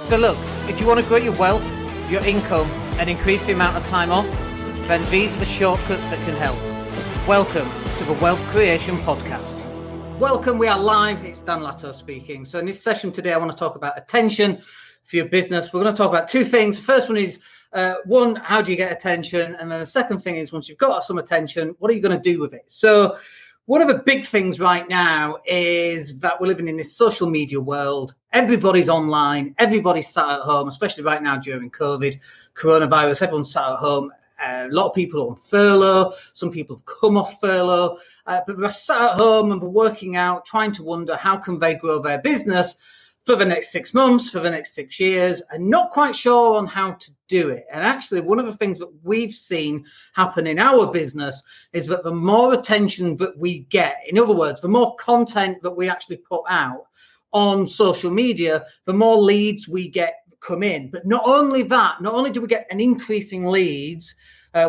So look, if you want to grow your wealth, your income, and increase the amount of time off, then these are the shortcuts that can help. Welcome to the Wealth Creation Podcast. Welcome, we are live. It's Daniel Latto speaking. So in this session today, I want to talk about attention for your business. We're going to talk about two things. The first one is, one, how do you get attention? And then the second thing is, once you've got some attention, what are you going to do with it? So one of the big things right now is that we're living in this social media world. Everybody's online. Everybody's sat at home, especially right now during COVID, coronavirus. Everyone's sat at home. A lot of people are on furlough. Some people have come off furlough. But they're sat at home and they're working out, trying to wonder how can they grow their business for the next 6 months, for the next 6 years, and not quite sure on how to do it. And actually, one of the things that we've seen happen in our business is that the more attention that we get, in other words, the more content that we actually put out on social media, the more leads we get come in. But not only that, not only do we get an increase in leads,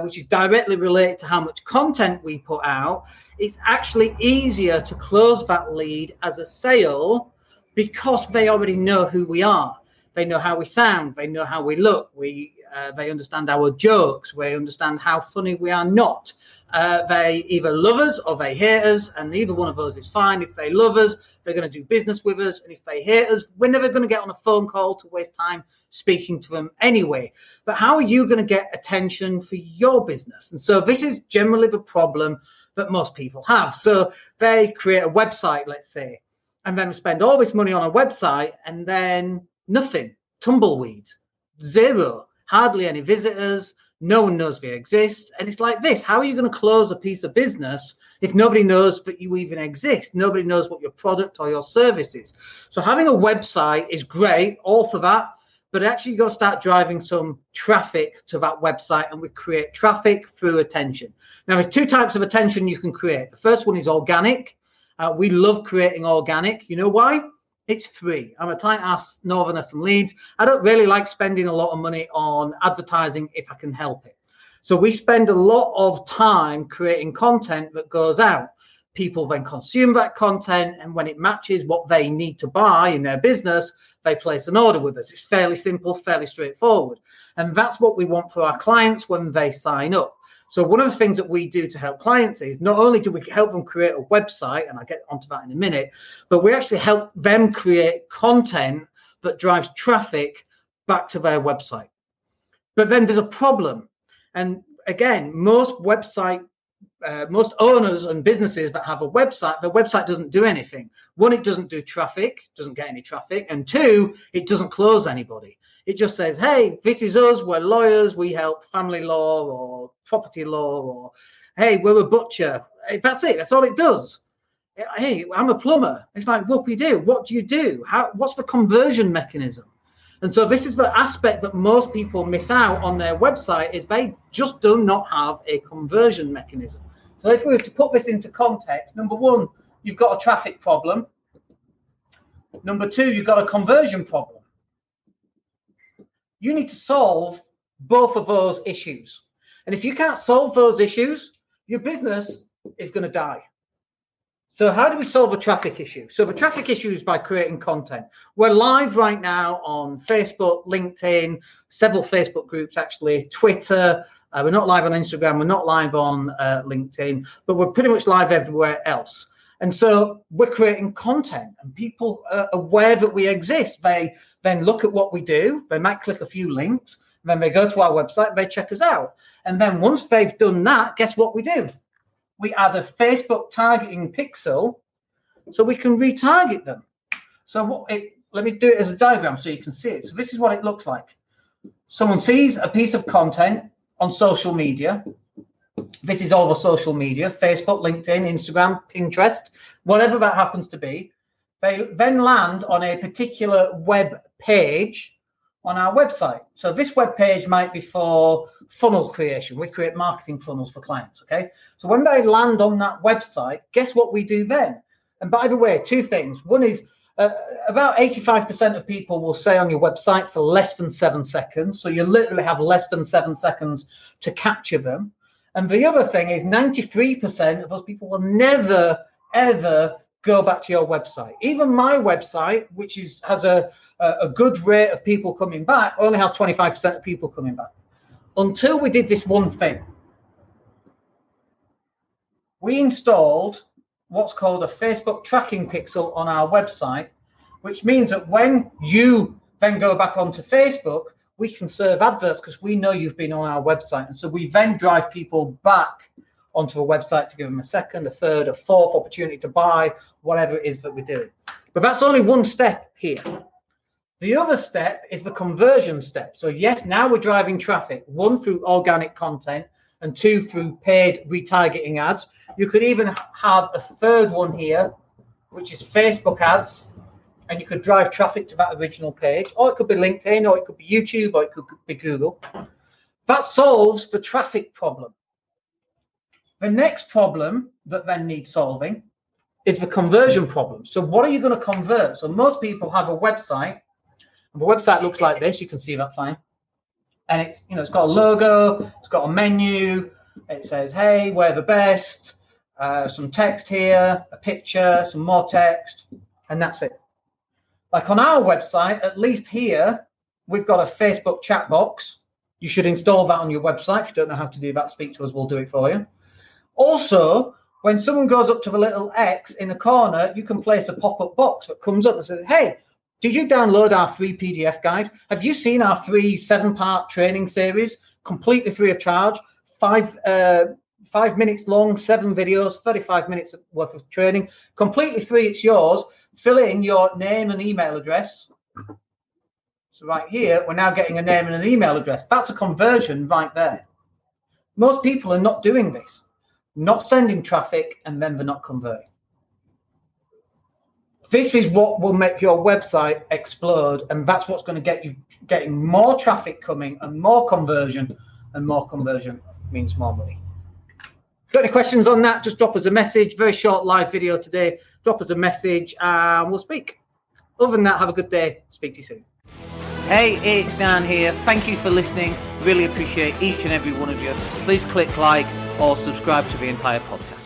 which is directly related to how much content we put out, it's actually easier to close that lead as a sale because they already know who we are. They know how we sound. They know how we look. They understand our jokes. They understand how funny we are not. They either love us or they hate us, and either one of those is fine. If they love us, they're going to do business with us. And if they hate us, we're never going to get on a phone call to waste time speaking to them anyway. But how are you going to get attention for your business? And so this is generally the problem that most people have. So they create a website, let's say, and then spend all this money on a website and then nothing, tumbleweeds, zero, hardly any visitors, no one knows they exist. And it's like this, how are you going to close a piece of business if nobody knows that you even exist? Nobody knows what your product or your service is. So having a website is great, all for that, but actually you've got to start driving some traffic to that website, and we create traffic through attention. Now, there's two types of attention you can create. The first one is organic. We love creating organic. You know why? It's free. I'm a tight-ass northerner from Leeds. I don't really like spending a lot of money on advertising if I can help it. So we spend a lot of time creating content that goes out. People then consume that content, and when it matches what they need to buy in their business, they place an order with us. It's fairly simple, fairly straightforward. And that's what we want for our clients when they sign up. So one of the things that we do to help clients is not only do we help them create a website, and I'll get onto that in a minute, but we actually help them create content that drives traffic back to their website. But then there's a problem. And again, most owners and businesses that have a website, the website doesn't do anything. One, it doesn't do traffic, doesn't get any traffic. And two, it doesn't close anybody. It just says, hey, this is us, we're lawyers, we help family law or property law, or hey, we're a butcher. That's it, that's all it does. Hey, I'm a plumber. It's like, whoopee-doo, what do you do? What's the conversion mechanism? And so this is the aspect that most people miss out on their website, is they just do not have a conversion mechanism. So if we were to put this into context, number one, you've got a traffic problem. Number two, you've got a conversion problem. You need to solve both of those issues. And if you can't solve those issues, your business is going to die. So how do we solve a traffic issue? So the traffic issue is by creating content. We're live right now on Facebook, LinkedIn, several Facebook groups, actually, Twitter. We're not live on Instagram. We're not live on LinkedIn, but we're pretty much live everywhere else. And so we're creating content, and people are aware that we exist. They then look at what we do. They might click a few links. Then they go to our website. They check us out. And then once they've done that, guess what we do? We add a Facebook targeting pixel so we can retarget them. So let me do it as a diagram so you can see it. So this is what it looks like. Someone sees a piece of content on social media. This is all the social media, Facebook, LinkedIn, Instagram, Pinterest, whatever that happens to be. They then land on a particular web page on our website. So this web page might be for funnel creation. We create marketing funnels for clients, okay? So when they land on that website, guess what we do then? And by the way, two things. One is about 85% of people will stay on your website for less than 7 seconds. So you literally have less than 7 seconds to capture them. And the other thing is 93% of those people will never, ever go back to your website. Even my website, which has a good rate of people coming back, only has 25% of people coming back. Until we did this one thing. We installed what's called a Facebook tracking pixel on our website, which means that when you then go back onto Facebook, we can serve adverts because we know you've been on our website. And so we then drive people back onto a website to give them a second, a third, a fourth opportunity to buy whatever it is that we're doing. But that's only one step here. The other step is the conversion step. So yes, now we're driving traffic, one through organic content and two through paid retargeting ads. You could even have a third one here, which is Facebook ads, and you could drive traffic to that original page, or it could be LinkedIn, or it could be YouTube, or it could be Google. That solves the traffic problem. The next problem that then needs solving is the conversion problem. So what are you going to convert? So most people have a website, and the website looks like this. You can see that fine. And it's got a logo, it's got a menu, it says, hey, we're the best, some text here, a picture, some more text, and that's it. Like on our website, at least here, we've got a Facebook chat box. You should install that on your website. If you don't know how to do that, speak to us, we'll do it for you. Also, when someone goes up to the little X in the corner, you can place a pop-up box that comes up and says, hey, did you download our free PDF guide? Have you seen our free 7-part training series, completely free of charge, 5 minutes long, 7 videos, 35 minutes worth of training, completely free, it's yours. Fill in your name and email address. So right here, we're now getting a name and an email address. That's a conversion right there. Most people are not doing this, not sending traffic, and then they're not converting. This is what will make your website explode, and that's what's going to get you getting more traffic coming and more conversion means more money. Got any questions on that? Just drop us a message. Very short live video today. Drop us a message and we'll speak. Other than that, have a good day. Speak to you soon. Hey, it's Dan here. Thank you for listening. Really appreciate each and every one of you. Please click like or subscribe to the entire podcast.